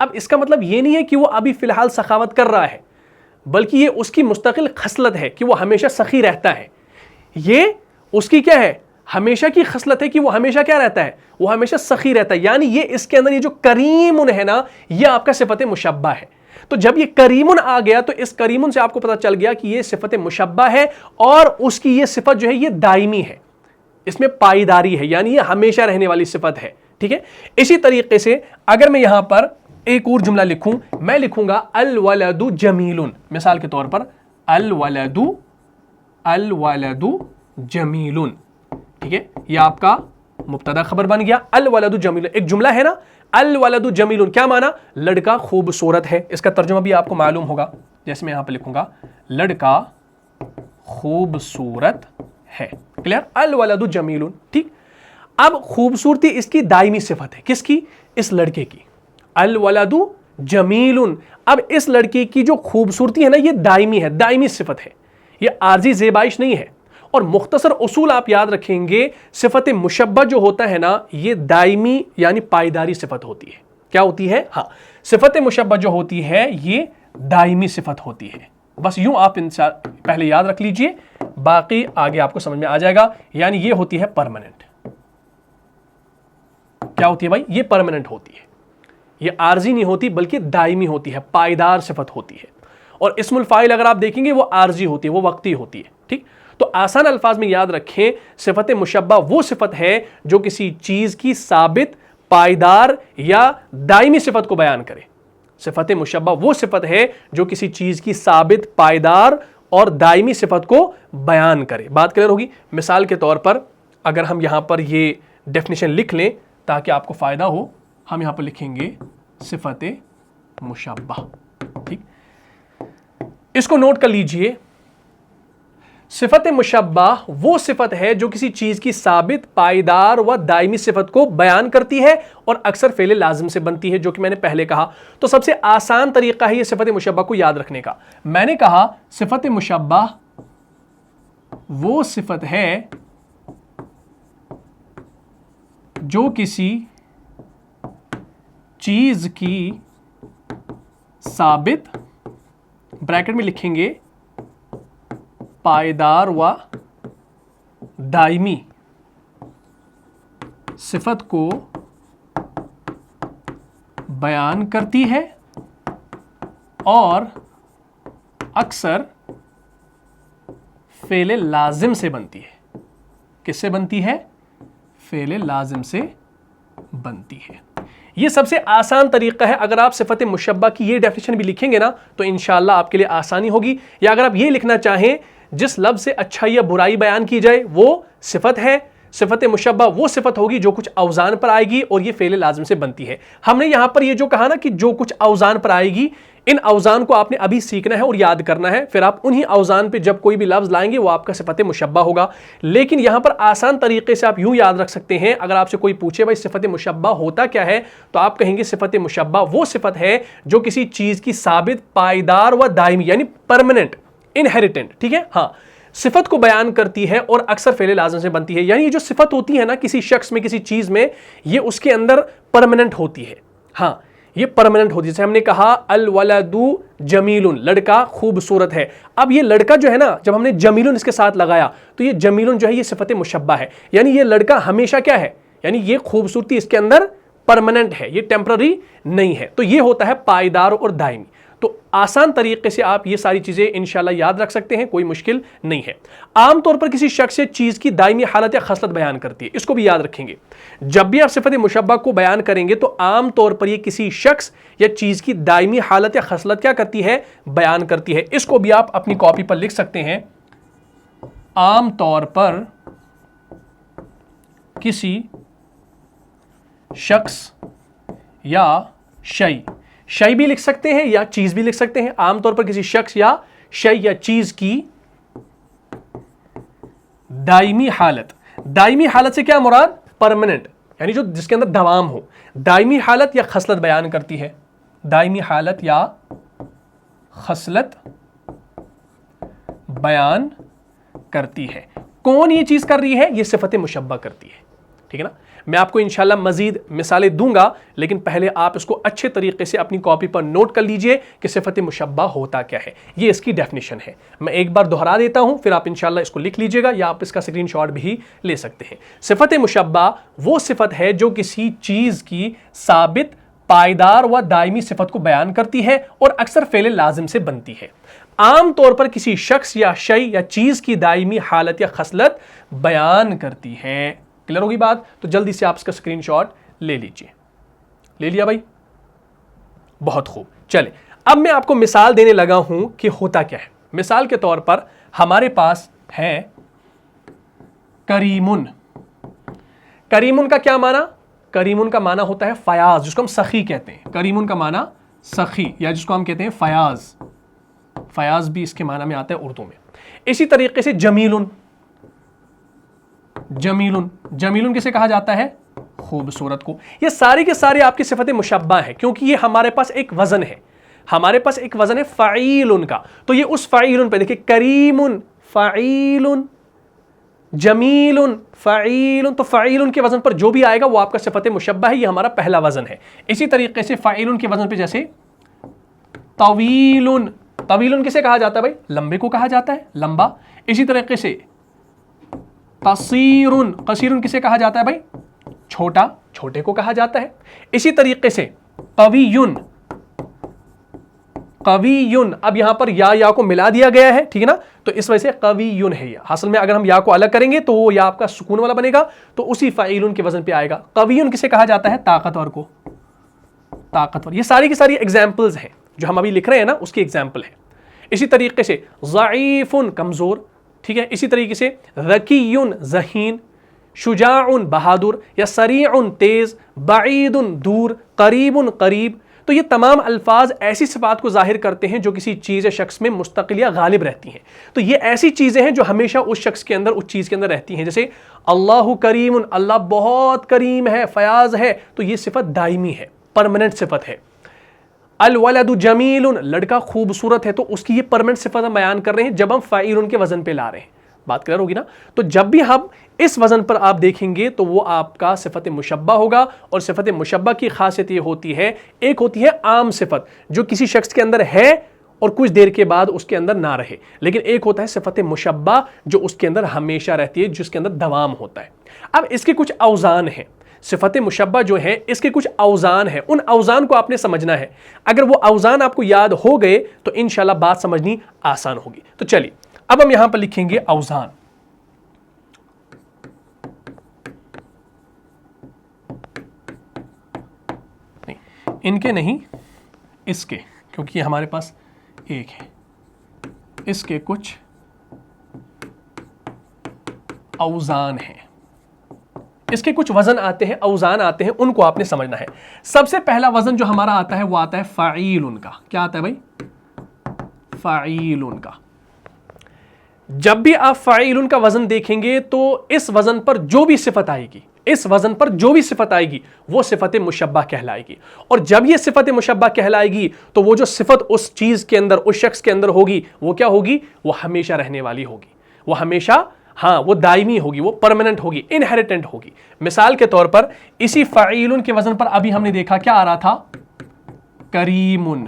اب اس کا مطلب یہ نہیں ہے کہ وہ ابھی فی الحال سخاوت کر رہا ہے، بلکہ یہ اس کی مستقل خصلت ہے کہ وہ ہمیشہ سخی رہتا ہے. یہ اس کی کیا ہے؟ ہمیشہ کی خصلت ہے کہ وہ ہمیشہ کیا رہتا ہے؟ وہ ہمیشہ سخی رہتا ہے. یعنی یہ اس کے اندر یہ جو کریم ہے نا، یہ آپ کا صفت مشبہ ہے. تو جب یہ کریمن آ گیا تو اس کریمن سے آپ کو پتا چل گیا کہ یہ صفت مشبہ ہے، اور اس کی یہ صفت جو ہے یہ دائمی ہے، اس میں پائیداری ہے، یعنی یہ ہمیشہ رہنے والی صفت ہے. ٹھیک ہے. اسی طریقے سے اگر میں یہاں پر ایک اور جملہ لکھوں، میں لکھوں گا الولد جمیل. مثال کے طور پر الولد جمیل. ٹھیک ہے، یہ آپ کا مبتدا خبر بن گیا. الولد جمیل ایک جملہ ہے نا. الولد جمیل کیا معنی؟ لڑکا خوبصورت ہے. اس کا ترجمہ بھی آپ کو معلوم ہوگا، جیسے میں یہاں پہ لکھوں گا لڑکا خوبصورت ہے. کلیئر؟ الولد جمیل. ٹھیک. اب خوبصورتی اس کی دائمی صفت ہے. کس کی؟ اس لڑکے کی. الولد جمیل. اب اس لڑکے کی جو خوبصورتی ہے نا، یہ دائمی ہے، دائمی صفت ہے، یہ عارضی زیبائش نہیں ہے. اور مختصر اصول آپ یاد رکھیں گے، صفت مشبہ جو ہوتا ہے نا، یہ دائمی یعنی پائیداری صفت ہوتی ہے. کیا ہوتی ہے؟ ہاں، صفت مشبہ جو ہوتی ہے یہ دائمی صفت ہوتی ہے. بس یوں آپ پہلے یاد رکھ لیجئے، باقی آگے آپ کو سمجھ میں آ جائے گا. یعنی یہ ہوتی ہے پرماننٹ. کیا ہوتی ہے بھائی؟ یہ پرماننٹ ہوتی ہے، یہ عارضی نہیں ہوتی بلکہ دائمی ہوتی ہے، پائیدار صفت ہوتی ہے. اور اسم الفاعل اگر آپ دیکھیں گے وہ عارضی ہوتی ہے، وہ وقتی ہوتی ہے. ٹھیک. تو آسان الفاظ میں یاد رکھیں، صفت مشبہ وہ صفت ہے جو کسی چیز کی ثابت، پائیدار یا دائمی صفت کو بیان کرے. صفت مشبہ وہ صفت ہے جو کسی چیز کی ثابت، پائیدار اور دائمی صفت کو بیان کرے. بات کلیئر ہوگی؟ مثال کے طور پر اگر ہم یہاں پر یہ ڈیفینیشن لکھ لیں تاکہ آپ کو فائدہ ہو، ہم یہاں پر لکھیں گے صفت مشبہ. ٹھیک. اس کو نوٹ کر لیجئے. صفت مشبہ وہ صفت ہے جو کسی چیز کی ثابت، پائیدار و دائمی صفت کو بیان کرتی ہے اور اکثر فعل لازم سے بنتی ہے، جو کہ میں نے پہلے کہا. تو سب سے آسان طریقہ ہے یہ صفت مشبہ کو یاد رکھنے کا. میں نے کہا صفت مشبہ وہ صفت ہے جو کسی چیز کی ثابت، بریکٹ میں لکھیں گے پائیدار و دائمی صفت کو بیان کرتی ہے اور اکثر فعل لازم سے بنتی ہے. کس سے بنتی ہے؟ فعل لازم سے بنتی ہے. یہ سب سے آسان طریقہ ہے. اگر آپ صفت مشبہ کی یہ ڈیفینیشن بھی لکھیں گے نا تو انشاءاللہ آپ کے لیے آسانی ہوگی. یا اگر آپ یہ لکھنا چاہیں جس لفظ سے اچھائی یا برائی بیان کی جائے وہ صفت ہے. صفت مشبہ وہ صفت ہوگی جو کچھ اوزان پر آئے گی اور یہ فعل لازم سے بنتی ہے. ہم نے یہاں پر یہ جو کہا نا کہ جو کچھ اوزان پر آئے گی، ان اوزان کو آپ نے ابھی سیکھنا ہے اور یاد کرنا ہے. پھر آپ انہی اوزان پہ جب کوئی بھی لفظ لائیں گے وہ آپ کا صفت مشبہ ہوگا. لیکن یہاں پر آسان طریقے سے آپ یوں یاد رکھ سکتے ہیں. اگر آپ سے کوئی پوچھے بھائی صفت مشبہ ہوتا کیا ہے، تو آپ کہیں گے صفت مشبہ وہ صفت ہے جو کسی چیز کی ثابت، پائیدار و دائمی یعنی پرماننٹ، انہیریٹنٹ. ٹھیک ہے. ہاں، صفت کو بیان کرتی ہے اور اکثر فعل لازم سے بنتی ہے. یعنی یہ جو صفت ہوتی ہے نا کسی شخص میں، کسی چیز میں، یہ اس کے اندر پرماننٹ ہوتی ہے. ہاں، یہ پرماننٹ ہوتی ہے. جیسے ہم نے کہا الولد جمیل، لڑکا خوبصورت ہے. اب یہ لڑکا جو ہے نا، جب ہم نے جمیل اس کے ساتھ لگایا تو یہ جمیل جو ہے یہ صفت مشبہ ہے. یعنی یہ لڑکا ہمیشہ کیا ہے؟ یعنی یہ خوبصورتی اس کے اندر پرماننٹ ہے، یہ ٹیمپرری نہیں ہے. تو یہ ہوتا ہے پائیدار اور دائمی. تو آسان طریقے سے آپ یہ ساری چیزیں انشاءاللہ یاد رکھ سکتے ہیں، کوئی مشکل نہیں ہے. عام طور پر کسی شخص یا چیز کی دائمی حالت یا خصلت بیان کرتی ہے. اس کو بھی یاد رکھیں گے. جب بھی آپ صفت مشبہ کو بیان کریں گے تو عام طور پر یہ کسی شخص یا چیز کی دائمی حالت یا خصلت کیا کرتی ہے؟ بیان کرتی ہے. اس کو بھی آپ اپنی کاپی پر لکھ سکتے ہیں. عام طور پر کسی شخص یا شے بھی لکھ سکتے ہیں یا چیز بھی لکھ سکتے ہیں. عام طور پر کسی شخص یا شے یا چیز کی دائمی حالت. دائمی حالت سے کیا مراد؟ پرماننٹ، یعنی جو جس کے اندر دوام ہو. دائمی حالت یا خصلت بیان کرتی ہے. دائمی حالت یا خصلت بیان کرتی ہے. کون یہ چیز کر رہی ہے؟ یہ صفت مشبہ کرتی ہے. ٹھیک ہے نا. میں آپ کو انشاءاللہ مزید مثالیں دوں گا، لیکن پہلے آپ اس کو اچھے طریقے سے اپنی کاپی پر نوٹ کر لیجئے کہ صفت مشبہ ہوتا کیا ہے. یہ اس کی ڈیفینیشن ہے. میں ایک بار دہرا دیتا ہوں، پھر آپ انشاءاللہ اس کو لکھ لیجئے گا یا آپ اس کا اسکرین شاٹ بھی لے سکتے ہیں. صفت مشبہ وہ صفت ہے جو کسی چیز کی ثابت، پائیدار و دائمی صفت کو بیان کرتی ہے اور اکثر فعل لازم سے بنتی ہے. عام طور پر کسی شخص یا شے یا چیز کی دائمی حالت یا خصلت بیان کرتی ہے. کلیئر ہوگی بات؟ تو جلدی سے آپ اس کا اسکرین شاٹ لے لیجئے. لے لیا بھائی؟ بہت خوب. چلے اب میں آپ کو مثال دینے لگا ہوں کہ ہوتا کیا ہے. مثال کے طور پر ہمارے پاس ہے کریمن. کریمن کا کیا معنی؟ کریمن کا معنی ہوتا ہے فیاض، جس کو ہم سخی کہتے ہیں. کریمن کا معنی سخی، یا جس کو ہم کہتے ہیں فیاض. فیاض بھی اس کے معنی میں آتا ہے اردو میں. اسی طریقے سے جمیلن. جمیلن، جمیلن کسے کہا جاتا ہے؟ خوبصورت کو. یہ سارے کے سارے آپ کی صفت مشبہ ہیں، کیونکہ یہ ہمارے پاس ایک وزن ہے. ہمارے پاس ایک وزن ہے فعیل کا. تو یہ اس فعیل پہ دیکھیں، کریم فعیل، جمیل فعیل. تو فعیل کے وزن پر جو بھی آئے گا وہ آپ کا صفت مشبہ ہے. یہ ہمارا پہلا وزن ہے. اسی طریقے سے فعیل کے وزن پہ جیسے طویل. طویل کسے کہا جاتا ہے بھائی؟ لمبے کو کہا جاتا ہے، لمبا. اسی طریقے سے قصیر. قصیر کسے کہا جاتا ہے بھائی؟ چھوٹا، چھوٹے کو کہا جاتا ہے. اسی طریقے سے قویٌ. قویٌ، اب یہاں پر یا کو ملا دیا گیا ہے، ٹھیک ہے نا، تو اس وجہ سے قویٌ ہے. اصل میں اگر ہم یا کو الگ کریں گے تو وہ یا آپ کا سکون والا بنے گا، تو اسی فعیل کے وزن پہ آئے گا. قویٌ کسے کہا جاتا ہے؟ طاقتور کو. طاقتور. یہ ساری کی ساری ایگزامپلز ہیں جو ہم ابھی لکھ رہے ہیں نا، اس کی ایگزامپل ہے. اسی طریقے سے ضعیف کمزور، ٹھیک ہے. اسی طریقے سے ذکی ذہین، شجاع بہادر، یا سریع تیز، بعید دور، قریب قریب. تو یہ تمام الفاظ ایسی صفات کو ظاہر کرتے ہیں جو کسی چیز یا شخص میں مستقل یا غالب رہتی ہیں. تو یہ ایسی چیزیں ہیں جو ہمیشہ اس شخص کے اندر، اس چیز کے اندر رہتی ہیں. جیسے اللہ کریم، اللہ بہت کریم ہے، فیاض ہے. تو یہ صفت دائمی ہے، پرماننٹ صفت ہے. الولد جمیل، لڑکا خوبصورت ہے. تو اس کی یہ پرماننٹ صفت ہم بیان کر رہے ہیں جب ہم فاعل کے وزن پہ لا رہے ہیں. بات کلیئر ہوگی نا؟ تو جب بھی ہم اس وزن پر آپ دیکھیں گے تو وہ آپ کا صفت مشبہ ہوگا. اور صفت مشبہ کی خاصیت یہ ہوتی ہے، ایک ہوتی ہے عام صفت جو کسی شخص کے اندر ہے اور کچھ دیر کے بعد اس کے اندر نہ رہے، لیکن ایک ہوتا ہے صفت مشبہ جو اس کے اندر ہمیشہ رہتی ہے، جس کے اندر دوام ہوتا ہے. اب اس کے کچھ اوزان ہیں. صفت مشبہ جو ہے اس کے کچھ اوزان ہیں. ان اوزان کو آپ نے سمجھنا ہے. اگر وہ اوزان آپ کو یاد ہو گئے تو انشاءاللہ بات سمجھنی آسان ہوگی. تو چلیے اب ہم یہاں پر لکھیں گے اوزان. ان کے نہیں، اس کے، کیونکہ یہ ہمارے پاس ایک ہے. اس کے کچھ اوزان ہیں، اس کے کچھ وزن آتے ہیں، اوزان آتے ہیں، ان کو آپ نے سمجھنا ہے. سب سے پہلا وزن جو ہمارا آتا ہے وہ آتا ہے فعیل کا. کیا آتا ہے بھائی؟ فعیل کا. جب بھی آپ فعیل کا وزن دیکھیں گے تو اس وزن پر جو بھی صفت آئے گی، اس وزن پر جو بھی صفت آئے گی وہ صفت مشبہ کہلائے گی. اور جب یہ صفت مشبہ کہلائے گی تو وہ جو صفت اس چیز کے اندر، اس شخص کے اندر ہوگی، وہ کیا ہوگی؟ وہ ہمیشہ رہنے والی ہوگی. وہ ہمیشہ، ہاں، وہ دائمی ہوگی، وہ پرماننٹ ہوگی، انہیریٹنٹ ہوگی. مثال کے طور پر اسی فعیل کے وزن پر ابھی ہم نے دیکھا کیا آ رہا تھا؟ کریمن.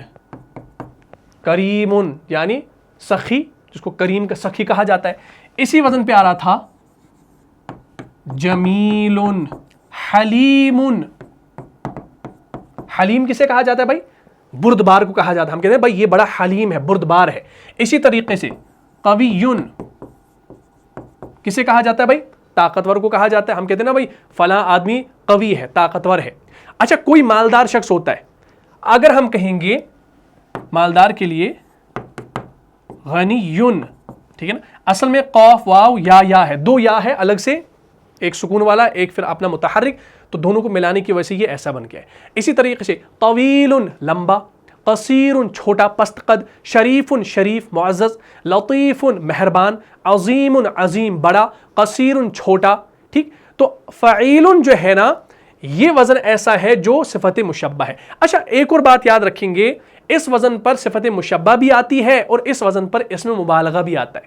کریمن یعنی سخی، جس کو کریم کا سخی کہا جاتا ہے. اسی وزن پہ آ رہا تھا جمیل. حلیم. حلیم کسے کہا جاتا ہے بھائی؟ بردبار کو کہا جاتا ہے. ہم کہتے ہیں بھائی یہ بڑا حلیم ہے، بردبار ہے. اسی طریقے سے قویٌ کسے کہا جاتا ہے بھائی؟ طاقتور کو کہا جاتا ہے. ہم کہتے ہیں نا بھائی فلاں آدمی قوی ہے، طاقتور ہے. اچھا، کوئی مالدار شخص ہوتا ہے، اگر ہم کہیں گے مالدار کے لیے غنیٌ، ٹھیک ہے نا، اصل میں قاف واو یا ہے، دو یا ہے الگ سے، ایک سکون والا، ایک پھر اپنا متحرک، تو دونوں کو ملانے کی وجہ سے یہ ایسا بن گیا ہے. اسی طریقے سے طویل لمبا، قصیر چھوٹا پست قد، شریف شریف معزز، لطیف مہربان، عظیم عظیم بڑا، قصیر چھوٹا. ٹھیک، تو فعیل جو ہے نا یہ وزن ایسا ہے جو صفت مشبہ ہے. اچھا، ایک اور بات یاد رکھیں گے، اس وزن پر صفت مشبہ بھی آتی ہے اور اس وزن پر اسم مبالغہ بھی آتا ہے.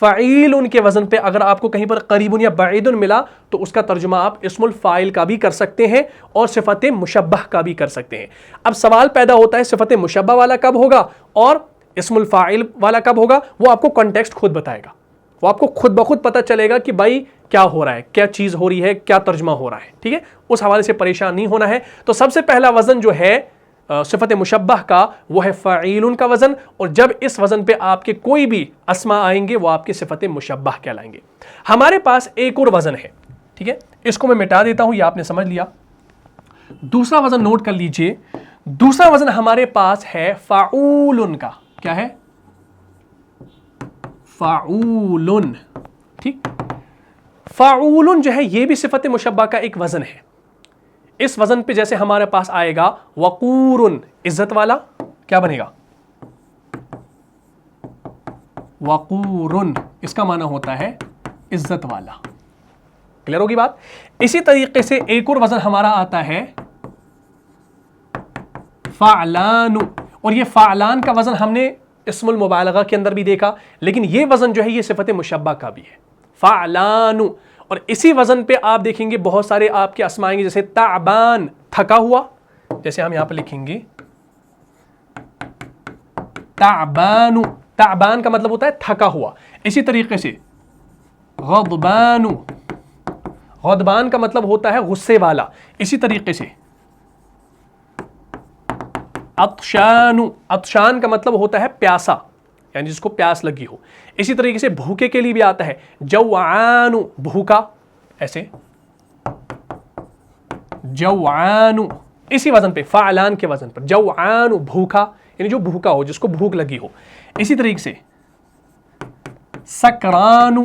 فعیل کے وزن پہ اگر آپ کو کہیں پر قریب یا بعید ملا تو اس کا ترجمہ آپ اسم الفاعل کا بھی کر سکتے ہیں اور صفت مشبہ کا بھی کر سکتے ہیں. اب سوال پیدا ہوتا ہے صفت مشبہ والا کب ہوگا اور اسم الفاعل والا کب ہوگا؟ وہ آپ کو کانٹیکسٹ خود بتائے گا، وہ آپ کو خود بخود پتہ چلے گا کہ بھائی کیا ہو رہا ہے، کیا چیز ہو رہی ہے، کیا ترجمہ ہو رہا ہے. ٹھیک ہے، اس حوالے سے پریشان نہیں ہونا ہے. تو سب سے پہلا وزن جو ہے صفت مشبہ کا وہ ہے فعیل کا وزن، اور جب اس وزن پہ آپ کے کوئی بھی اسما آئیں گے وہ آپ کے صفت مشبہ کہلائیں گے. ہمارے پاس ایک اور وزن ہے، ٹھیک ہے، اس کو میں مٹا دیتا ہوں، یہ آپ نے سمجھ لیا. دوسرا وزن نوٹ کر لیجئے، دوسرا وزن ہمارے پاس ہے فعول کا. کیا ہے؟ فعول. ٹھیک، فعول جو ہے یہ بھی صفت مشبہ کا ایک وزن ہے. اس وزن پہ جیسے ہمارے پاس آئے گا وقور، عزت والا، کیا بنے گا؟ وقور، اس کا معنی ہوتا ہے عزت والا. کلیئر ہوگی بات؟ اسی طریقے سے ایک اور وزن ہمارا آتا ہے فعلان، اور یہ فعلان کا وزن ہم نے اسم المبالغہ کے اندر بھی دیکھا، لیکن یہ وزن جو ہے یہ صفت مشبہ کا بھی ہے، فعلان. اور اسی وزن پہ آپ دیکھیں گے بہت سارے آپ کے اسماء آئیں گے، جیسے تعبان، تھکا ہوا، جیسے ہم یہاں پہ لکھیں گے تعبان، تعبان کا مطلب ہوتا ہے تھکا ہوا. اسی طریقے سے غضبان، غضبان کا مطلب ہوتا ہے غصے والا. اسی طریقے سے عطشان، عطشان کا مطلب ہوتا ہے پیاسا، یعنی جس کو پیاس لگی ہو. اسی طریقے سے بھوکے کے لیے بھی آتا ہے جوعان، بھوکا، ایسے جوعان. اسی وزن پہ فعلان کے وزن پر جوعان، بھوکا، یعنی جو بھوکا ہو، جس کو بھوک لگی ہو. اسی طریقے سے سکران،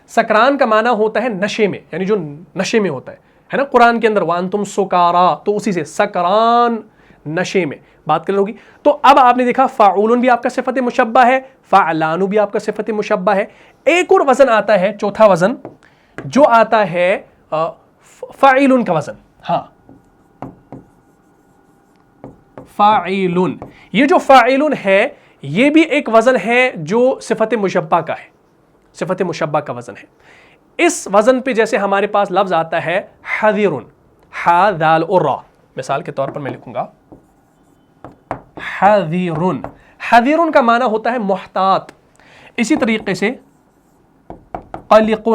سکران کا معنی ہوتا ہے نشے میں، یعنی جو نشے میں ہوتا ہے نا قرآن کے اندر وانتم سکارا، تو اسی سے سکران، نشے میں. بات کر ہوگی. تو اب آپ نے دیکھا فاعول بھی آپ کا صفت مشبہ ہے، فعلان بھی آپ کا صفت مشبہ ہے. ایک اور وزن آتا ہے، چوتھا وزن جو آتا ہے فاعل کا وزن. ہاں، فاعل، یہ جو فاعل ہے یہ بھی ایک وزن ہے جو صفت مشبہ کا ہے، صفت مشبہ کا وزن ہے. اس وزن پہ جیسے ہمارے پاس لفظ آتا ہے حذر، ہا دال اور را، مثال کے طور پر میں لکھوں گا حذر. حذر کا معنی ہوتا ہے محتاط. اسی طریقے سے قلق،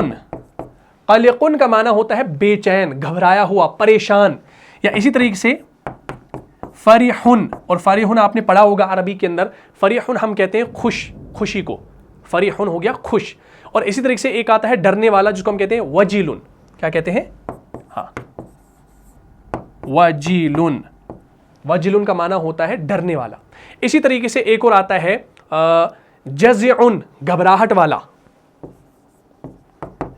قلق کا معنی ہوتا ہے بے چین، گھبرایا ہوا، پریشان. یا اسی طریقے سے فرح، اور فرح آپ نے پڑھا ہوگا عربی کے اندر، فرح ہم کہتے ہیں خوش، خوشی کو، فرح ہو گیا خوش. اور اسی طریقے سے ایک آتا ہے ڈرنے والا جس کو ہم کہتے ہیں وجیل. کیا کہتے ہیں؟ ہاں، وجیل. وجیل کا معنی ہوتا ہے ڈرنے والا. اسی طریقے سے ایک اور آتا ہے جزع، گھبراہٹ والا،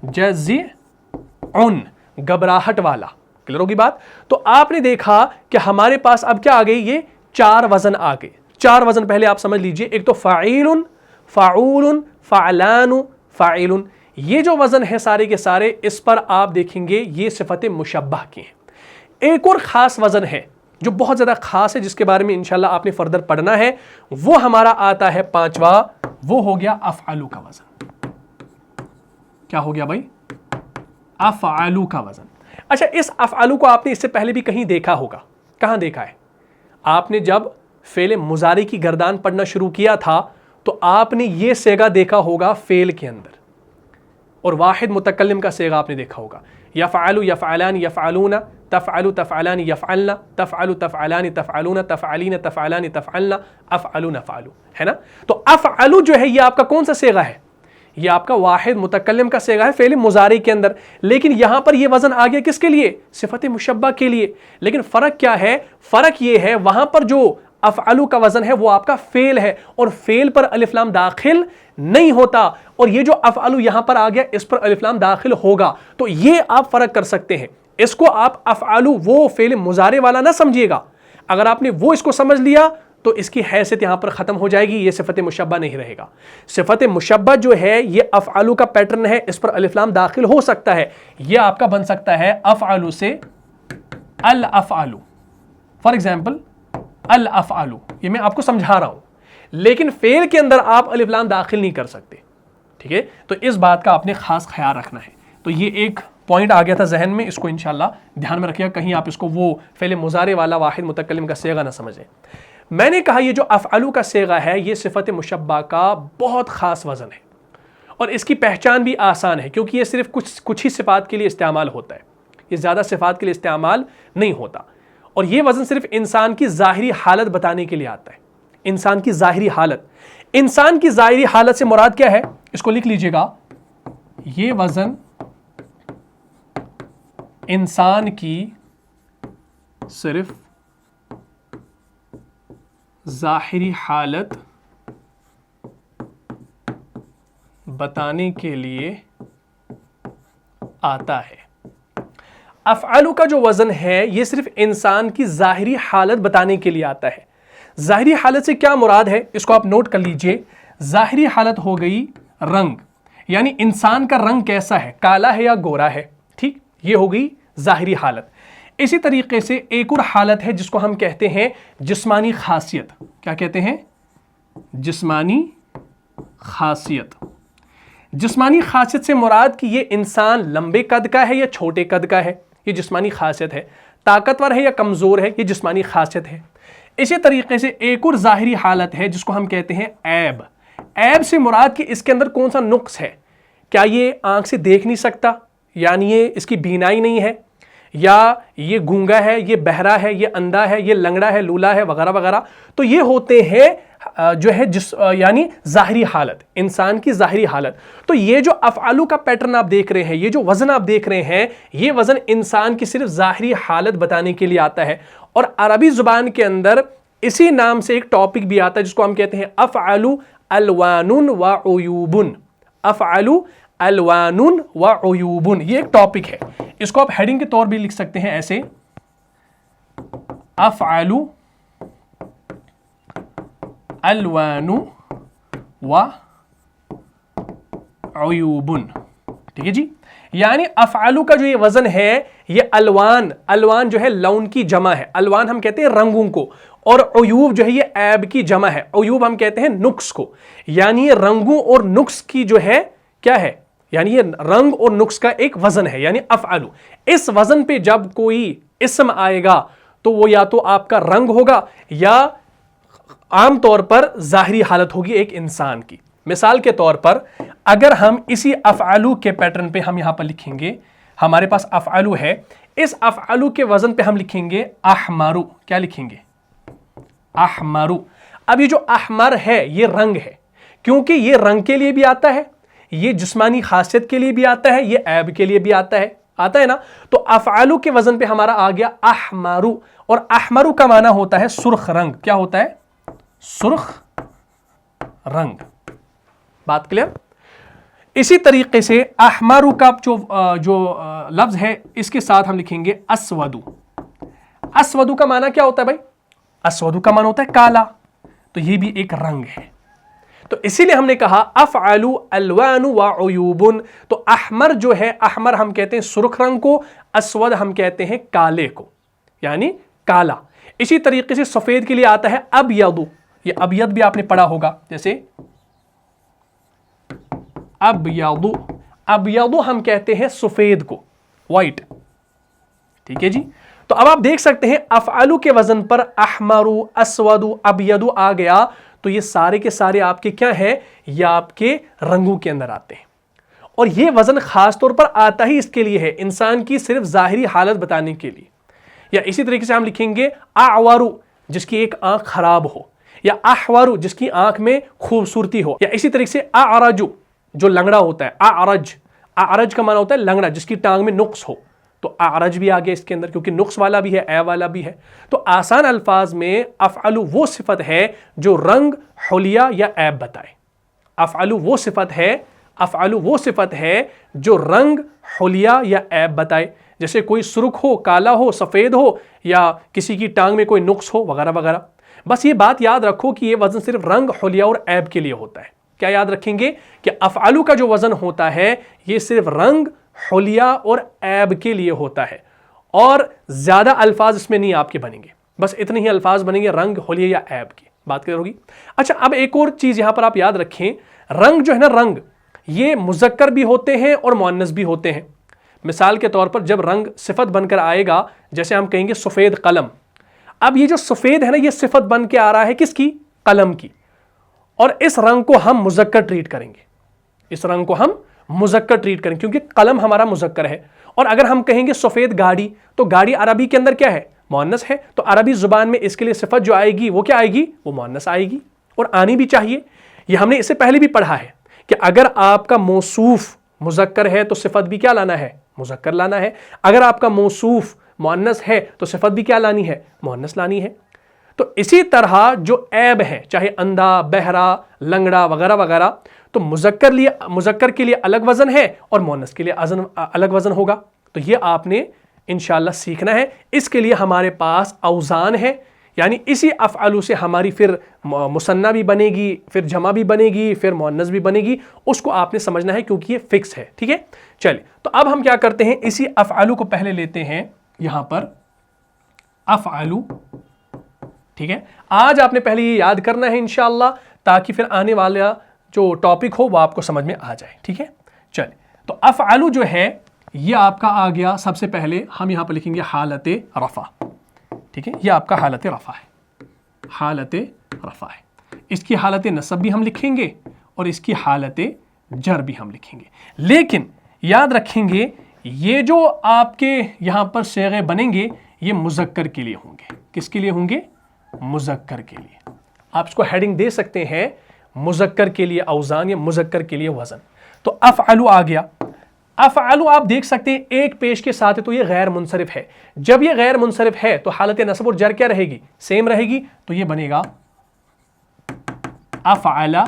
جزع، گھبراہٹ والا. کلیئر ہوگی بات؟ تو آپ نے دیکھا کہ ہمارے پاس اب کیا آ گئی، یہ چار وزن آ گئے. چار وزن پہلے آپ سمجھ لیجئے، ایک تو فاعل، فاعول، فعلان، فاعل. یہ جو وزن ہے سارے کے سارے، اس پر آپ دیکھیں گے یہ صفت مشبہ کے ہیں. ایک اور خاص وزن ہے جو بہت زیادہ خاص ہے، جس کے بارے میں انشاءاللہ آپ نے فردر پڑھنا ہے، وہ ہمارا آتا ہے پانچواں، وہ ہو گیا افعلو کا وزن. کیا ہو گیا بھائی؟ افعلو کا وزن. اچھا، اس افعلو کو آپ نے اس سے پہلے بھی کہیں دیکھا ہوگا. کہاں دیکھا ہے؟ آپ نے جب فعل مضارع کی گردان پڑھنا شروع کیا تھا تو آپ نے یہ صیغہ دیکھا ہوگا فعل کے اندر، اور واحد متکلم کا صیغہ آپ نے دیکھا ہوگا، یفعل، یفعلان، یفعلون، تفعل، تفعلان، یفعلن، تفعل، تفعلان، تفعلون، تفعلین، تفعلان، تفعلن، افعل، نفعل، ہے نا؟ تو افعل جو ہے یہ آپ کا کون سا صیغہ ہے؟ یہ آپ کا واحد متکلم کا صیغہ ہے فعل مضارع کے اندر. لیکن یہاں پر یہ وزن آ گیا کس کے لیے؟ صفت مشبہ کے لیے. لیکن فرق کیا ہے؟ فرق یہ ہے وہاں پر جو افعلو کا وزن ہے وہ آپ کا فعل ہے، اور فعل پر الف لام داخل نہیں ہوتا، اور یہ جو افعلو یہاں پر آ گیا اس پر الف لام داخل ہوگا. تو یہ آپ فرق کر سکتے ہیں. اس کو آپ افعلو وہ فعل مضارع والا نہ سمجھیے گا. اگر آپ نے وہ اس کو سمجھ لیا تو اس کی حیثیت یہاں پر ختم ہو جائے گی، یہ صفت مشبہ نہیں رہے گا. صفت مشبہ جو ہے یہ افعلو کا پیٹرن ہے، اس پر الف لام داخل ہو سکتا ہے. یہ آپ کا بن سکتا ہے افعلو سے الافعلو. فار ایگزامپل الافعلو، یہ میں آپ کو سمجھا رہا ہوں، لیکن فعل کے اندر آپ الف لام داخل نہیں کر سکتے. ٹھیک ہے، تو اس بات کا آپ نے خاص خیال رکھنا ہے. تو یہ ایک پوائنٹ آ گیا تھا ذہن میں، اس کو انشاءاللہ دھیان میں رکھیے گا، کہیں آپ اس کو وہ فعل مضارع والا واحد متکلم کا صیغہ نہ سمجھیں. میں نے کہا یہ جو افعلو کا صیغہ ہے یہ صفت مشبہ کا بہت خاص وزن ہے، اور اس کی پہچان بھی آسان ہے، کیونکہ یہ صرف کچھ ہی صفات کے لیے استعمال ہوتا ہے، یہ زیادہ صفات کے لیے استعمال نہیں ہوتا. اور یہ وزن صرف انسان کی ظاہری حالت بتانے کے لیے آتا ہے. انسان کی ظاہری حالت، انسان کی ظاہری حالت سے مراد کیا ہے؟ اس کو لکھ لیجئے گا. یہ وزن انسان کی صرف ظاہری حالت بتانے کے لیے آتا ہے. افعلو کا جو وزن ہے یہ صرف انسان کی ظاہری حالت بتانے کے لیے آتا ہے. ظاہری حالت سے کیا مراد ہے اس کو آپ نوٹ کر لیجئے. ظاہری حالت ہو گئی رنگ، یعنی انسان کا رنگ کیسا ہے، کالا ہے یا گورا ہے. ٹھیک، یہ ہو گئی ظاہری حالت. اسی طریقے سے ایک اور حالت ہے جس کو ہم کہتے ہیں جسمانی خاصیت. کیا کہتے ہیں؟ جسمانی خاصیت. جسمانی خاصیت سے مراد کہ یہ انسان لمبے قد کا ہے یا چھوٹے قد کا ہے، یہ جسمانی خاصیت ہے. طاقتور ہے یا کمزور ہے، یہ جسمانی خاصیت ہے. اسی طریقے سے ایک اور ظاہری حالت ہے جس کو ہم کہتے ہیں عیب. عیب سے مراد کہ اس کے اندر کون سا نقص ہے. کیا یہ آنکھ سے دیکھ نہیں سکتا، یعنی یہ اس کی بینائی نہیں ہے، یا یہ گونگا ہے، یہ بہرا ہے، یہ اندھا ہے، یہ لنگڑا ہے، لولا ہے، وغیرہ وغیرہ. تو یہ ہوتے ہیں جو ہے یعنی ظاہری حالت، انسان کی ظاہری حالت. تو یہ جو افعلو کا پیٹرن آپ دیکھ رہے ہیں، یہ جو وزن آپ دیکھ رہے ہیں، یہ وزن انسان کی صرف ظاہری حالت بتانے کے لیے آتا ہے. اور عربی زبان کے اندر اسی نام سے ایک ٹاپک بھی آتا ہے جس کو ہم کہتے ہیں افعلو الوان و عیوب. افعلو الوان و عیوب، یہ ایک ٹاپک ہے. اس کو آپ ہیڈنگ کے طور بھی لکھ سکتے ہیں ایسے، افعلو الوان و عیوب. ٹھیک ہے جی، یعنی افعلو کا جو یہ وزن ہے یہ الوان جو ہے لون کی جمع ہے. الوان ہم کہتے ہیں رنگوں کو، اور عیوب جو ہے یہ عیب کی جمع ہے. عیوب ہم کہتے ہیں نقص کو، یعنی یہ رنگوں اور نقص کی جو ہے کیا ہے، یعنی یہ رنگ اور نقص کا ایک وزن ہے، یعنی افعلو. اس وزن پہ جب کوئی اسم آئے گا تو وہ یا تو آپ کا رنگ ہوگا یا عام طور پر ظاہری حالت ہوگی ایک انسان کی. مثال کے طور پر اگر ہم اسی افعلو کے پیٹرن پہ ہم یہاں پر لکھیں گے، ہمارے پاس افعلو ہے، اس افعلو کے وزن پہ ہم لکھیں گے احمرو. کیا لکھیں گے؟ احمرو. اب یہ جو احمر ہے یہ رنگ ہے، کیونکہ یہ رنگ کے لیے بھی آتا ہے، یہ جسمانی خاصیت کے لیے بھی آتا ہے، یہ عیب کے لیے بھی آتا ہے نا. تو افعلو کے وزن پہ ہمارا آ گیا احمرو. اور احمرو کا معنی ہوتا ہے سرخ رنگ. کیا ہوتا ہے؟ سرخ رنگ. بات کلیئر؟ اسی طریقے سے احمرو کا جو لفظ ہے اس کے ساتھ ہم لکھیں گے اسودو. اسودو کا معنی کیا ہوتا ہے بھائی؟ اسودو کا معنی ہوتا ہے کالا. تو یہ بھی ایک رنگ ہے. تو اسی لیے ہم نے کہا افعلو الوان و عیوب. تو احمر جو ہے، احمر ہم کہتے ہیں سرخ رنگ کو، اسود ہم کہتے ہیں کالے کو، یعنی کالا. اسی طریقے سے سفید کے لیے آتا ہے ابیض. یہ ابیض بھی آپ نے پڑھا ہوگا، جیسے ابیض. ابیض ہم کہتے ہیں سفید کو، وائٹ. ٹھیک ہے جی. تو اب آپ دیکھ سکتے ہیں افعلو کے وزن پر احمرو، اسود، ابیض آ گیا. تو یہ سارے کے سارے آپ کے کیا ہیں؟ یہ آپ کے رنگوں کے اندر آتے ہیں. اور یہ وزن خاص طور پر آتا ہی اس کے لیے ہے، انسان کی صرف ظاہری حالت بتانے کے لیے. یا اسی طریقے سے ہم لکھیں گے اعورو، جس کی ایک آنکھ خراب ہو، یا احورو، جس کی آنکھ میں خوبصورتی ہو. یا اسی طریقے سے اعرجو، جو لنگڑا ہوتا ہے. اعرج کا معنی ہوتا ہے لنگڑا، جس کی ٹانگ میں نقص ہو. تو اعرج بھی آ گیا اس کے اندر، کیونکہ نقص والا بھی ہے، عیب والا بھی ہے. تو آسان الفاظ میں افعلو وہ صفت ہے جو رنگ، حلیہ یا عیب بتائے. افعلو وہ صفت ہے جو رنگ، حلیہ یا عیب بتائے. جیسے کوئی سرخ ہو، کالا ہو، سفید ہو، یا کسی کی ٹانگ میں کوئی نقص ہو، وغیرہ وغیرہ. بس یہ بات یاد رکھو کہ یہ وزن صرف رنگ، حلیہ اور عیب کے لیے ہوتا ہے. کیا یاد رکھیں گے؟ کہ افعلو کا جو وزن ہوتا ہے یہ صرف رنگ، حلیہ اور عیب کے لیے ہوتا ہے، اور زیادہ الفاظ اس میں نہیں آپ کے بنیں گے. بس اتنے ہی الفاظ بنیں گے رنگ، حلیہ یا عیب کی. بات کر ہوگی. اچھا، اب ایک اور چیز یہاں پر آپ یاد رکھیں، رنگ جو ہے نا، رنگ یہ مذکر بھی ہوتے ہیں اور مؤنث بھی ہوتے ہیں. مثال کے طور پر جب رنگ صفت بن کر آئے گا، جیسے ہم کہیں گے سفید قلم. اب یہ جو سفید ہے نا، یہ صفت بن کے آ رہا ہے کس کی؟ قلم کی. اور اس رنگ کو ہم مذکر ٹریٹ کریں گے، اس رنگ کو ہم مذکر ٹریٹ کریں کیونکہ قلم ہمارا مذکر ہے. اور اگر ہم کہیں گے سفید گاڑی، تو گاڑی عربی کے اندر کیا ہے؟ مؤنث ہے. تو عربی زبان میں اس کے لیے صفت جو آئے گی وہ کیا آئے گی؟ وہ مؤنث آئے گی، اور آنی بھی چاہیے. یہ ہم نے اس سے پہلے بھی پڑھا ہے کہ اگر آپ کا موصوف مذکر ہے تو صفت بھی کیا لانا ہے؟ مذکر لانا ہے. اگر آپ کا موصوف مؤنث ہے تو صفت بھی کیا لانی ہے؟ مؤنث لانی ہے. تو اسی طرح جو عیب ہے، چاہے اندھا، بہرا، لنگڑا وغیرہ وغیرہ، تو مذکر کے لیے الگ وزن ہے اور مؤنث کے لیے الگ وزن ہوگا. تو یہ آپ نے انشاءاللہ سیکھنا ہے. اس کے لیے ہمارے پاس اوزان ہے، یعنی اسی افعلو سے ہماری پھر مثنیٰ بھی بنے گی، پھر جمع بھی بنے گی، پھر مؤنث بھی بنے گی. اس کو آپ نے سمجھنا ہے کیونکہ یہ فکس ہے. ٹھیک ہے، چلیے. تو اب ہم کیا کرتے ہیں، اسی افعلو کو پہلے لیتے ہیں یہاں پر افعلو. ٹھیک ہے، آج آپ نے پہلے یہ یاد کرنا ہے انشاءاللہ، تاکہ پھر آنے والا جو ٹاپک ہو وہ آپ کو سمجھ میں آ جائے. ٹھیک ہے، چلیے. تو افعلو جو ہے یہ آپ کا آ گیا. سب سے پہلے ہم یہاں پہ لکھیں گے حالت رفع. ٹھیک ہے، یہ آپ کا حالت رفع ہے، حالت رفع ہے. اس کی حالت نصب بھی ہم لکھیں گے اور اس کی حالت جر بھی ہم لکھیں گے. لیکن یاد رکھیں گے یہ جو آپ کے یہاں پر صیغے بنیں گے یہ مذکر کے لیے ہوں گے. کس کے لیے ہوں گے؟ مذکر کے لیے. آپ اس کو ہیڈنگ دے سکتے ہیں مذکر کے لیے اوزان یا مذکر کے لیے وزن. تو افعلو آ گیا. افعلو آپ دیکھ سکتے ہیں ایک پیش کے ساتھ ہے تو یہ غیر منصرف ہے. جب یہ غیر منصرف ہے تو حالت نصب اور جر کیا رہے گی؟ سیم رہے گی. تو یہ بنے گا افعلا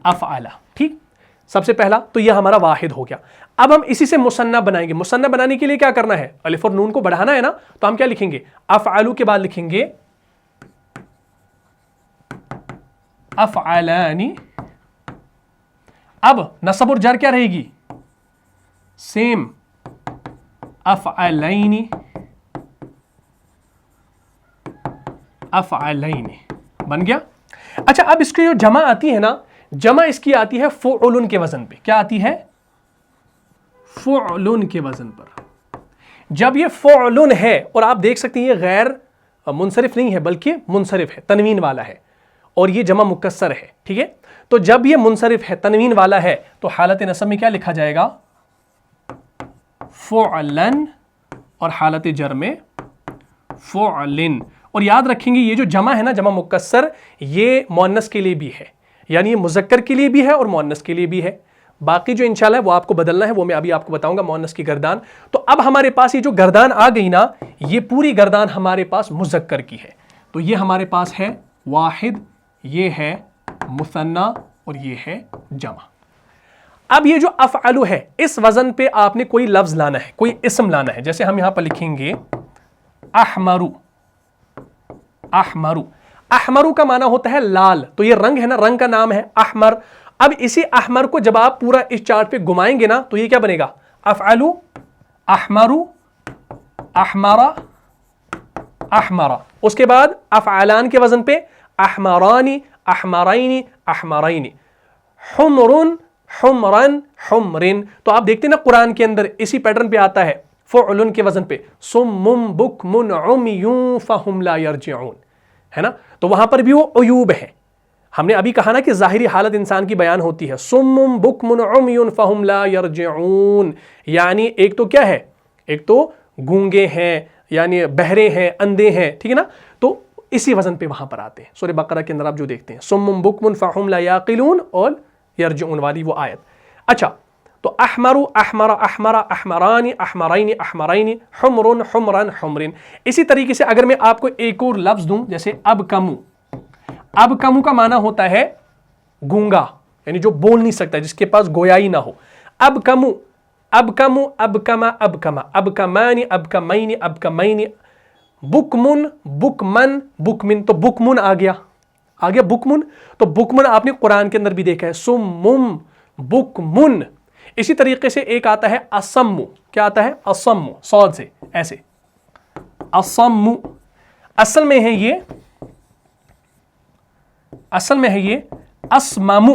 افعلا. ٹھیک، سب سے پہلا تو یہ ہمارا واحد ہو گیا. اب ہم اسی سے مثنیٰ بنائیں گے. مثنیٰ بنانے کے لیے کیا کرنا ہے؟ الف اور نون کو بڑھانا ہے نا. تو ہم کیا لکھیں گے؟ افعلو کے بعد لکھیں گے افعلانی. اب نصب اور جر کیا رہے گی؟ سیم افعلینی افعلینی. بن گیا. اچھا، اب اس کی جو جمع آتی ہے نا، جمع اس کی آتی ہے فعلن کے وزن پہ. کیا آتی ہے؟ فعلن کے وزن پر. جب یہ فعلن ہے، اور آپ دیکھ سکتے ہیں یہ غیر منصرف نہیں ہے بلکہ منصرف ہے، تنوین والا ہے، اور یہ جمع مکسر ہے. ٹھیک ہے، تو جب یہ منصرف ہے، تنوین والا ہے، تو حالت نصب میں کیا لکھا جائے گا؟ فعلن. اور حالت جر میں فعلن. اور یاد رکھیں گے یہ جو جمع ہے نا، جمع مکسر، یہ مؤنث کے لیے بھی ہے، یعنی یہ مذکر کے لیے بھی ہے اور مؤنث کے لیے بھی ہے. باقی جو انشاءاللہ وہ آپ کو بدلنا ہے، وہ میں ابھی آپ کو بتاؤں گا. مؤنث کی گردان. تو اب ہمارے پاس یہ جو گردان آ گئی نا، یہ پوری گردان ہمارے پاس مذکر کی ہے. تو یہ ہمارے پاس ہے واحد، یہ ہے مثنیٰ، اور یہ ہے جمع. اب یہ جو افعلو ہے، اس وزن پہ آپ نے کوئی لفظ لانا ہے، کوئی اسم لانا ہے. جیسے ہم یہاں پر لکھیں گے احمرو. احمرو، احمرو کا معنی ہوتا ہے لال. تو یہ رنگ ہے نا، رنگ کا نام ہے احمر. اب اسی احمر کو جب آپ پورا اس چارٹ پہ گھمائیں گے نا، تو یہ کیا بنے گا؟ افعلو، احمرو، احمرا، احمرا. اس کے بعد افعلان کے وزن پہ احمرانی، احمرینی، احمرینی. حمرن، حمرن، حمرن. تو آپ دیکھتے ہیں نا قرآن کے اندر اسی پیٹرن پہ آتا ہے فعلن کے وزن پہ صم بکم عمی فہم لا یرجعون، ہے نا. تو وہاں پر بھی وہ عیوب ہے. ہم نے ابھی کہا نا کہ ظاہری حالت انسان کی بیان ہوتی ہے. صم بکم عمی فہم لا یرجعون، یعنی ایک تو کیا ہے؟ ایک تو گونگے ہیں، یعنی بہرے ہیں، اندھے ہیں. ٹھیک ہے نا. تو اسی وزن پہ وہاں پر آتے ہیں. سورہ بقرہ کے اندر آپ جو دیکھتے ہیں صم بکم فہم لا یعقلون اور یرجعون والی وہ آیت. اچھا، تو احمرو، احمر، احمرا، احمرانی، احمرینی، احمرینی، حمرن، حمرن، حمرن. اسی طریقے سے اگر میں آپ کو ایک اور لفظ دوں، جیسے ابکمو. ابکمو کا معنی ہوتا ہے گونگا، یعنی جو بول نہیں سکتا، جس کے پاس گویائی نہ ہو. ابکمو، ابکمو، ابکما، ابکما، ابکمانی، ابکمینی، ابکمینی. بکمن، بکمن، بکمن. تو بکمن آ گیا بکمن. تو بکمن آپ نے قرآن کے اندر بھی دیکھا ہے، سمم بکمن. اسی طریقے سے ایک آتا ہے اسمو. کیا آتا ہے؟ اسمو، صاد سے ایسے اسمو. اصل میں ہے یہ اسممو.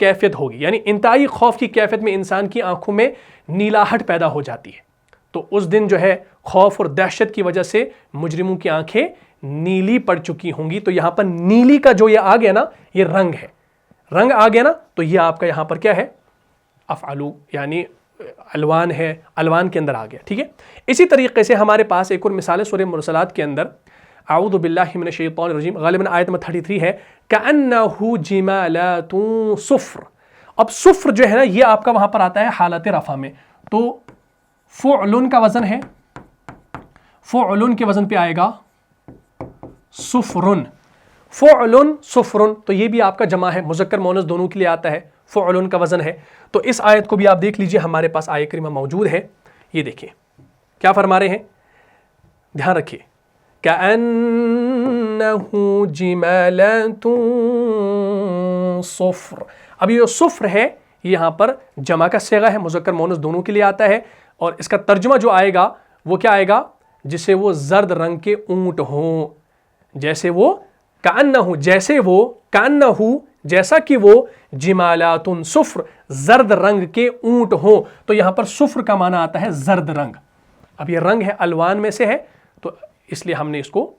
کیفیت ہوگی، یعنی انتہائی خوف کی کیفیت میں انسان کی آنکھوں میں نیلاہٹ پیدا ہو جاتی ہے، تو اس دن جو ہے خوف اور دہشت کی وجہ سے مجرموں کی آنکھیں نیلی پڑ چکی ہوں گی۔ تو یہاں پر نیلی کا جو یہ آ گیا نا، یہ رنگ ہے، رنگ آ گیا نا، تو یہ آپ کا یہاں پر کیا ہے؟ افعلو، یعنی الوان ہے، الوان کے اندر آ گیا، ٹھیک ہے۔ اسی طریقے سے ہمارے پاس ایک اور مثال ہے سورہ مرسلات کے اندر، اعوذ باللہ من الشیطان الرجیم، غالباً آیت نمبر 33 ہے، کأنہ جمالات صفر۔ اب صفر جو ہے نا، یہ آپ کا وہاں پر آتا ہے حالت رفع میں، تو فعلن کا وزن ہے، فعلن کے وزن پہ آئے گا صفرن، فعلن صفرن، تو یہ بھی آپ کا جمع ہے، مذکر مؤنث دونوں کے لیے آتا ہے، فعلن کا وزن ہے۔ تو اس آیت کو بھی آپ دیکھ لیجئے، ہمارے پاس آیت کریمہ موجود ہے، یہ دیکھیں کیا فرما رہے ہیں، دھیان رکھیے، کأنہ جمالات صفر۔ اب یہ صفر ہے، یہاں پر جمع کا صیغہ ہے، مذکر مؤنث دونوں کے لیے آتا ہے، اور اس کا ترجمہ جو آئے گا وہ کیا آئے گا؟ جسے وہ زرد رنگ کے اونٹ ہوں، جیسے وہ کأنہ، جیسے وہ کأنہ، جیسا کہ وہ جمالات صفر، زرد رنگ کے اونٹ ہوں۔ تو یہاں پر صفر کا معنی آتا ہے زرد رنگ، اب یہ رنگ ہے، الوان میں سے ہے، تو اس لیے ہم نے اس کو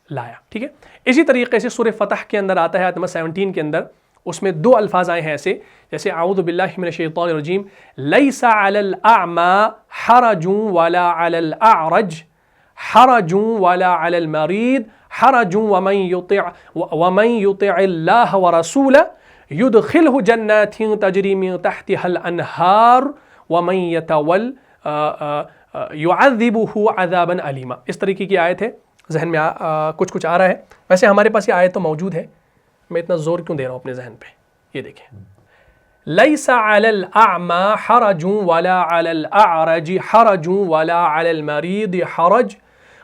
لایا، ٹھیک ہے۔ اسی طریقے سے سورہ فتح کے اندر آتا ہے، آیت نمبر 17 کے اندر، اس میں دو الفاظ آئے ہیں ایسے، جیسے اعوذ باللہ من الشیطان الرجیم، لیس علی الاعمی حرج ولا علی الاعرج حرج ولا علی المریض حرج ومن یطع اللہ ورسولہ یدخلہ جنات تجری من تحتها الانہار ومن یتول یعذبہ عذابا علیما۔ اس طریقے کی آیت ہے، ذہن میں کچھ آ رہا ہے، ویسے ہمارے پاس یہ آیت تو موجود ہے، میں اتنا زور کیوں دے رہا ہوں اپنے ذہن پہ، یہ دیکھیں، لیس علی الاعمی حرج ولا علی الاعرج حرج ولا علی المریض حرج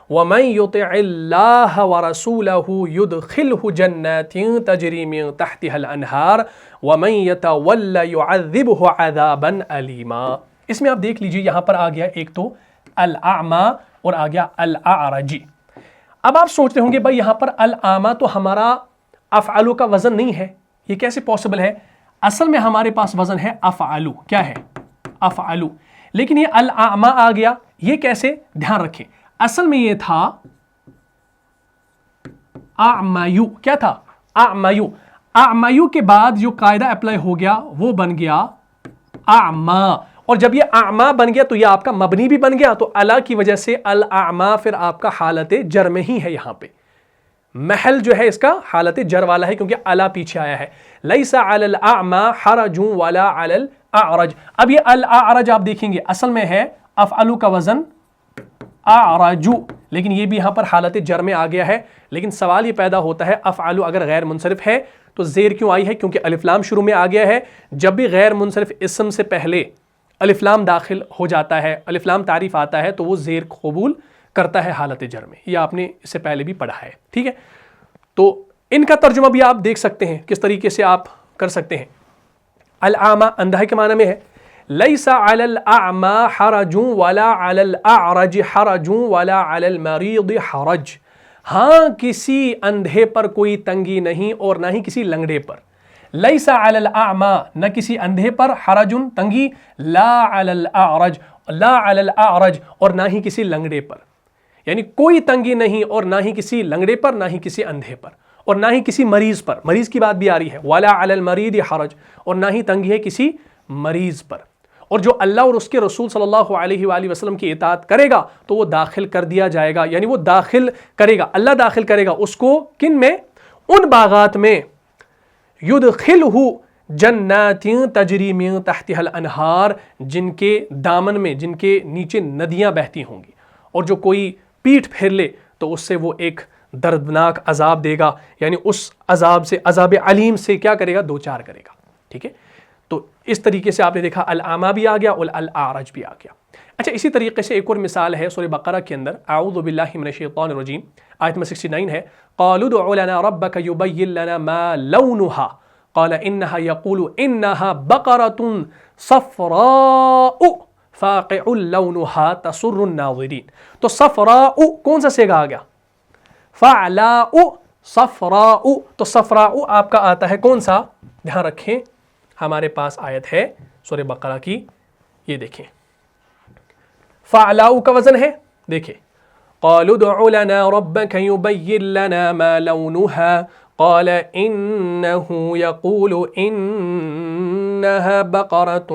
ومن یطع اللہ ورسولہ یدخلہ جنات تجری من تحتها الانہار ومن یتول یعذبہ عذابا علیما۔ اس میں آپ دیکھ لیجئے، یہاں پر آ گیا ایک تو الاعمی اور آ گیا الاعرجی۔ اب آپ سوچتے ہوں گے بھائی یہاں پر الاعمی تو ہمارا افعلو کا وزن نہیں ہے، یہ کیسے پاسبل ہے؟ اصل میں ہمارے پاس وزن ہے افعلو، کیا ہے؟ افعلو، لیکن یہ الاعمی آ گیا، یہ کیسے؟ دھیان رکھیں، اصل میں یہ تھا اعمیو، کیا تھا؟ اعمیو، اعمیو کے بعد جو قاعدہ اپلائی ہو گیا وہ بن گیا اعمی، اور جب یہ اعمی بن گیا تو یہ آپ کا مبنی بھی بن گیا، تو الا کی وجہ سے الاعمی پھر آپ کا حالت جر میں ہی ہے، یہاں پہ محل جو ہے اس کا حالت جر والا ہے، کیونکہ الا پیچھے آیا ہے، لیس علی الاعمی حرج ولا علی الاعرج۔ اب یہ الاعرج آپ دیکھیں گے اصل میں ہے افعلو کا وزن اعرجو، لیکن یہ بھی یہاں پر حالت جر میں آ گیا ہے، لیکن سوال یہ پیدا ہوتا ہے افعلو اگر غیر منصرف ہے تو زیر کیوں آئی ہے؟ کیونکہ الف لام شروع میں آ گیا ہے، جب بھی غیر منصرف اسم سے پہلے الف لام داخل ہو جاتا ہے، الف لام تعریف آتا ہے، تو وہ زیر قبول کرتا ہے حالت جر میں، یہ آپ نے اس سے پہلے بھی پڑھا ہے، ٹھیک ہے۔ تو ان کا ترجمہ بھی آپ دیکھ سکتے ہیں کس طریقے سے آپ کر سکتے ہیں۔ الاعمی اندھا کے معنی میں ہے، لیس علی الاعمی حرج ولا علی الاعرج حرج ولا علی المریض حرج، ہاں کسی اندھے پر کوئی تنگی نہیں اور نہ ہی کسی لنگڑے پر، لیس علی الاعمی، نہ کسی اندھے پر، حرج تنگی، لا علی الاعرج، لا علی الاعرج، اور نہ ہی کسی لنگڑے پر، یعنی کوئی تنگی نہیں اور نہ ہی کسی لنگڑے پر، نہ ہی کسی اندھے پر، اور نہ ہی کسی مریض پر، مریض کی بات بھی آ رہی ہے، ولا علی المریض حرج، اور نہ ہی تنگی ہے کسی مریض پر، اور جو اللہ اور اس کے رسول صلی اللہ علیہ وآلہ وسلم کی اطاعت کرے گا تو وہ داخل کر دیا جائے گا، یعنی وہ داخل کرے گا، اللہ داخل کرے گا اس کو، کن میں؟ ان باغات میں، یدخلہ جنات تجری من تحتها الانہار، جن کے دامن میں، جن کے نیچے ندیاں بہتی ہوں گی، اور جو کوئی پیٹھ پھیر لے تو اس سے وہ ایک دردناک عذاب دے گا، یعنی اس عذاب سے، عذاب علیم سے کیا کرے گا؟ دوچار کرے گا، ٹھیک ہے۔ تو اس طریقے سے آپ نے دیکھا الاعمی بھی آ گیا اور الاعرج بھی آ گیا۔ اچھا، اسی طریقے سے ایک اور مثال ہے سورہ بقرہ کے اندر، اعوذ باللہ من الشیطان الرجیم، آیت نمبر 69 ہے، قالوا ادع لنا ربک یبین لنا ما لونها قال انها یقول انها بقرة صفراء فاقع لونها تسر الناظرین۔ تو صفراء کون سا سیگا آ گیا؟ فعلاء، صفراء، تو صفراء آپ کا آتا ہے کون سا؟ دھیان رکھیں، ہمارے پاس آیت ہے سورہ بقرہ کی، یہ دیکھیں فعلاؤ کا وزن ہے، دیکھیں قالوا ادع لنا ربك يبين لنا ما لونها قال انه يقول انها بقرة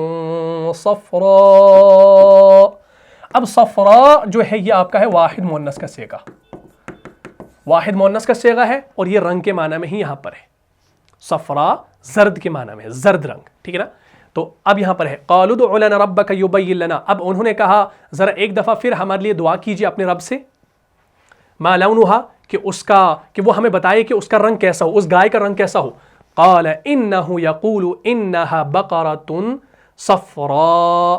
صفراء. اب صفراء جو ہے یہ آپ کا ہے واحد مؤنث کا صیغہ، واحد مؤنث کا صیغہ ہے اور یہ رنگ کے معنی میں ہی یہاں پر ہے، صفراء زرد کے معنی میں ہے، زرد رنگ، ٹھیک ہے نا. تو اب یہاں پر ہے قالوا ادع لنا ربك يبين لنا، اب انہوں نے کہا ذرا ایک دفعہ پھر ہمارے لیے دعا کیجیے اپنے رب سے، ما لونها کہ وہ ہمیں بتائے کہ اس کا رنگ کیسا ہو، اس گائے کا رنگ کیسا ہو. قال انه يقول انها بقرة صفراء،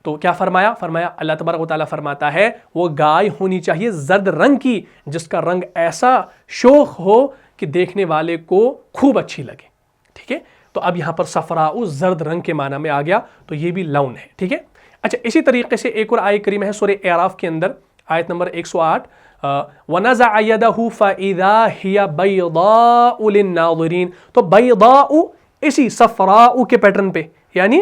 تو کیا فرمایا اللہ تبارک و تعالیٰ فرماتا ہے وہ گائے ہونی چاہیے زرد رنگ کی جس کا رنگ ایسا شوخ ہو کہ دیکھنے والے کو خوب اچھی لگے، ٹھیک ہے. تو اب یہاں پر صفراء زرد رنگ کے معنی میں آ گیا، تو یہ بھی لون ہے، ٹھیک ہے. اچھا اسی طریقے سے ایک اور آیت کریمہ ہے سورہ اعراف کے اندر، آیت نمبر 108 وَنَزَعَ يَدَهُ فَإِذَا هِيَ بَيْضَاءُ لِلنَّاظِرِينَ، تو بیضاء اسی صفراء کے پیٹرن پہ یعنی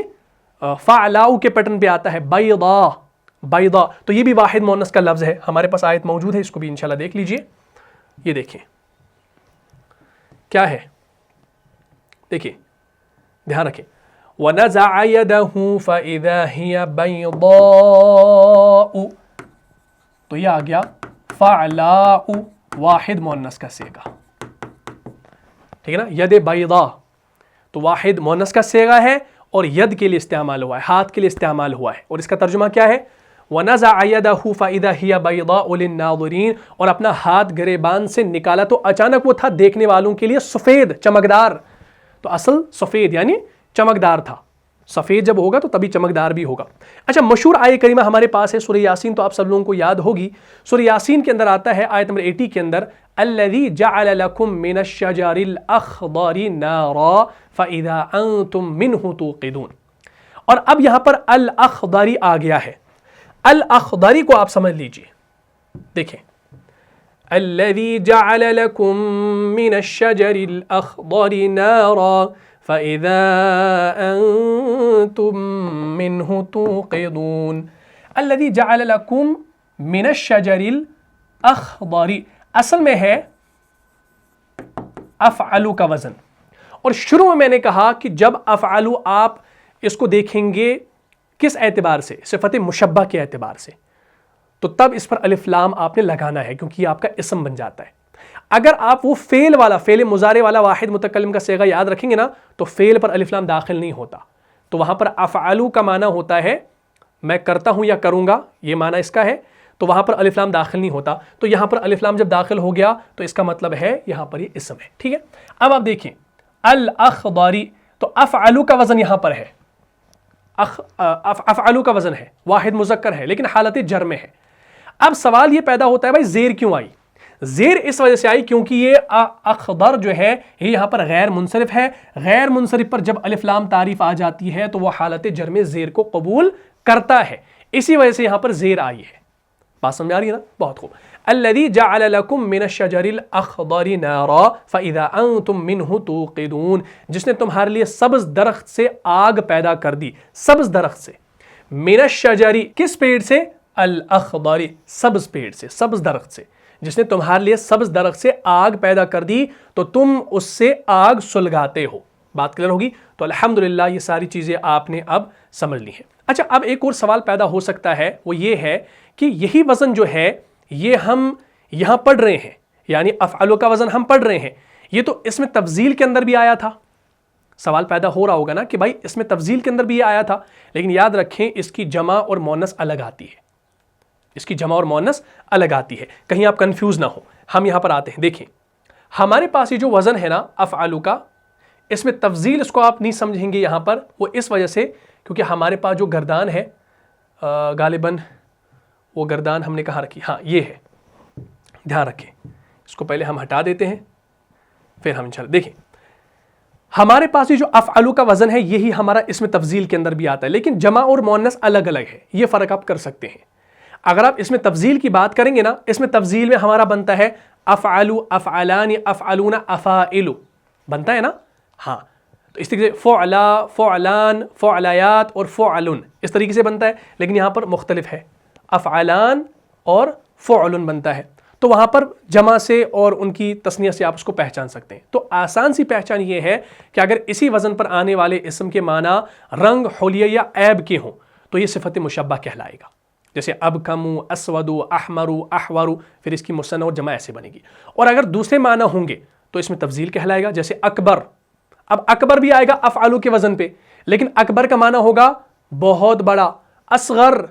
فعلاء کے پیٹرن پہ آتا ہے، بیضاء، تو یہ بھی واحد مؤنث کا لفظ ہے. ہمارے پاس آیت موجود ہے، اس کو بھی انشاءاللہ دیکھ لیجئے. یہ دیکھیں کیا ہے، دیکھیں دھیان رکھیں وَنَزَعَ يَدَهُ فَإِذَا هِيَ بَيْضَاءُ، تو یہ آ گیا فعلاء واحد مؤنث کا صیغہ، ٹھیک ہے نا. ید بیضاء تو واحد مؤنث کا صیغہ ہے اور ید کے لیے استعمال ہوا ہے، ہاتھ کے لیے استعمال ہوا ہے، اور اس کا ترجمہ کیا ہے وَنَزَعَ يَدَهُ فَإِذَا هِيَ بَيْضَاءُ لِلنَّاظِرِينَ، اور اپنا ہاتھ گریبان سے نکالا تو اچانک وہ تھا دیکھنے والوں کے لیے سفید چمکدار. تو اصل سفید یعنی چمکدار تھا، سفید جب ہوگا تو تبھی چمکدار بھی ہوگا. اچھا مشہور آیت کریمہ ہمارے پاس ہے سورہ یاسین، تو آپ سب لوگوں کو یاد ہوگی. سورہ یاسین کے اندر آتا ہے آیت نمبر 80 کے اندر الذی جعل لکم من الشجر الاخضر نارا فاذا انتم منہ توقدون. اور اب یہاں پر الاخضری آ گیا ہے، الاخضری کو آپ سمجھ لیجئے، دیکھیں الذی جعل لکم من الشجر الاخضر نارا فَإِذَا أَنْتُمْ مِنْهُ تُوقِدُونَ. الَّذِي جَعَلَ لَكُمْ مِنَ الشَّجَرِ الْأَخْضَرِ اصل میں ہے افعلو کا وزن، اور شروع میں نے کہا کہ جب افعلو آپ اس کو دیکھیں گے کس اعتبار سے، صفت مشبہ کے اعتبار سے، تو تب اس پر الف لام آپ نے لگانا ہے کیونکہ یہ آپ کا اسم بن جاتا ہے. اگر آپ وہ فعل والا فعل مضارع والا واحد متکلم کا صیغہ یاد رکھیں گے نا تو فعل پر الف لام داخل نہیں ہوتا، تو وہاں پر افعلو کا معنی ہوتا ہے میں کرتا ہوں یا کروں گا، یہ معنی اس کا ہے، تو وہاں پر الف لام داخل نہیں ہوتا. تو یہاں پر الف لام جب داخل ہو گیا تو اس کا مطلب ہے یہاں پر یہ اسم ہے، ٹھیک ہے. اب آپ دیکھیں الاخضری، تو افعلو کا وزن یہاں پر ہے، افعلو کا وزن ہے، واحد مذکر ہے لیکن حالت جر میں ہے. اب سوال یہ پیدا ہوتا ہے بھائی زیر کیوں آئی؟ زیر اس وجہ سے آئی کیونکہ یہ اخضر جو ہے یہ یہاں پر غیر منصرف ہے، غیر منصرف پر جب الف لام تعریف آ جاتی ہے تو وہ حالت جر میں زیر کو قبول کرتا ہے، اسی وجہ سے یہاں پر زیر آئی ہے. بات سمجھ آ رہی ہے نا؟ بہت خوب. الذی جعل لکم من الشجر الاخضر نارا فاذا انتم منہ توقدون، جس نے تمہارے لیے سبز درخت سے آگ پیدا کر دی، سبز درخت سے، من الشجر کس پیڑ سے؟ الاخضر سبز پیڑ سے، سبز درخت سے، جس نے تمہارے لیے سبز درخت سے آگ پیدا کر دی تو تم اس سے آگ سلگاتے ہو. بات کلیئر ہوگی؟ تو الحمدللہ یہ ساری چیزیں آپ نے اب سمجھ لی ہیں. اچھا اب ایک اور سوال پیدا ہو سکتا ہے، وہ یہ ہے کہ یہی وزن جو ہے یہ ہم یہاں پڑھ رہے ہیں، یعنی افعلو کا وزن ہم پڑھ رہے ہیں، یہ تو اس میں تفضیل کے اندر بھی آیا تھا. سوال پیدا ہو رہا ہوگا نا کہ بھائی اس میں تفضیل کے اندر بھی یہ آیا تھا، لیکن یاد رکھیں اس کی جمع اور مؤنث الگ آتی ہے، اس کی جمع اور مؤنث الگ آتی ہے، کہیں آپ کنفیوز نہ ہو. ہم یہاں پر آتے ہیں، دیکھیں ہمارے پاس یہ جو وزن ہے نا افعلو کا، اس میں تفضیل اس کو آپ نہیں سمجھیں گے یہاں پر، وہ اس وجہ سے کیونکہ ہمارے پاس جو گردان ہے غالباً وہ گردان ہم نے کہاں رکھی، ہاں یہ ہے، دھیان رکھیں اس کو پہلے ہم ہٹا دیتے ہیں پھر ہم انشاءاللہ دیکھیں. ہمارے پاس یہ جو افعلو کا وزن ہے یہی ہمارا اس میں تفضیل کے اندر بھی آتا ہے، لیکن جمع اور مؤنث الگ الگ ہے، یہ فرق آپ کر سکتے ہیں. اگر آپ اس میں تفضیل کی بات کریں گے نا، اس میں تفضیل میں ہمارا بنتا ہے افعلو، افعلان، افعلون، افائلو بنتا ہے نا، ہاں. تو اس طریقے سے فعلا، فعلان، فعلیات اور فعلن اس طریقے سے بنتا ہے، لیکن یہاں پر مختلف ہے، افعلان اور فعلن بنتا ہے، تو وہاں پر جمع سے اور ان کی تثنیہ سے آپ اس کو پہچان سکتے ہیں۔ تو آسان سی پہچان یہ ہے کہ اگر اسی وزن پر آنے والے اسم کے معنی رنگ، حلیہ یا عیب کے ہوں تو یہ صفت مشبہ کہلائے گا، جیسے ابکمو، اسودو، احمرو، احورو، پھر اس کی مثنیٰ اور جمع ایسے بنے گی۔ اور اگر دوسرے معنی ہوں گے تو اس میں تفضیل کہلائے گا، جیسے اکبر، اب اکبر بھی آئے گا افعلو کے وزن پہ، لیکن اکبر کا معنی ہوگا بہت بڑا، اصغر،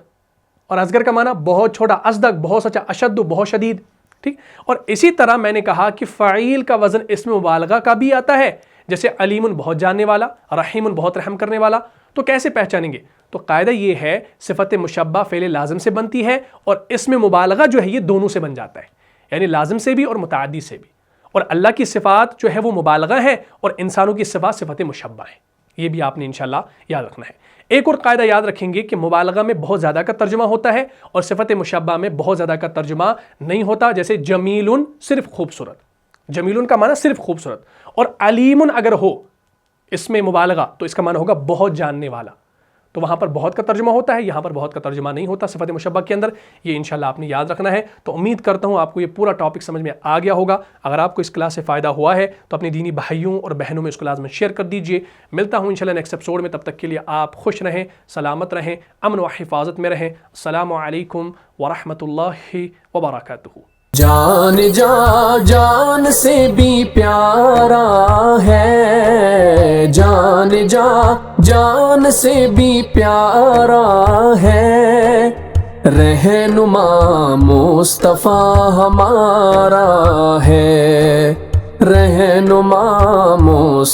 اور اصغر کا معنی بہت چھوٹا، اصدق بہت سچا، اشد بہت شدید، ٹھیک۔ اور اسی طرح میں نے کہا کہ فعیل کا وزن اسم مبالغہ کا بھی آتا ہے، جیسے علیم بہت جاننے والا، رحیم بہت رحم کرنے والا، تو کیسے پہچانیں گے؟ تو قاعدہ یہ ہے صفت مشبہ فعل لازم سے بنتی ہے اور اسم مبالغہ جو ہے یہ دونوں سے بن جاتا ہے، یعنی لازم سے بھی اور متعدی سے بھی، اور اللہ کی صفات جو ہے وہ مبالغہ ہے اور انسانوں کی صفات صفت مشبہ ہے، یہ بھی آپ نے انشاءاللہ یاد رکھنا ہے۔ ایک اور قاعدہ یاد رکھیں گے کہ مبالغہ میں بہت زیادہ کا ترجمہ ہوتا ہے اور صفت مشبہ میں بہت زیادہ کا ترجمہ نہیں ہوتا، جیسے جمیل صرف خوبصورت، جمیل کا معنی صرف خوبصورت، اور علیم اگر ہو اس میں مبالغہ تو اس کا معنی ہوگا بہت جاننے والا، تو وہاں پر بہت کا ترجمہ ہوتا ہے، یہاں پر بہت کا ترجمہ نہیں ہوتا صفت مشبہ کے اندر، یہ انشاءاللہ آپ نے یاد رکھنا ہے۔ تو امید کرتا ہوں آپ کو یہ پورا ٹاپک سمجھ میں آ گیا ہوگا۔ اگر آپ کو اس کلاس سے فائدہ ہوا ہے تو اپنے دینی بھائیوں اور بہنوں میں اس کو لازم شیئر کر دیجئے۔ ملتا ہوں انشاءاللہ نیکسٹ ایپیسوڈ میں، تب تک کے لیے آپ خوش رہیں، سلامت رہیں، امن و حفاظت میں رہیں۔ السلام علیکم ورحمۃ اللہ وبرکاتہ۔ جان جان سے بھی پیارا ہے، جان جان سے بھی پیارا ہے، رہنما مصطفیٰ ہمارا ہے، رہنما مصطفیٰ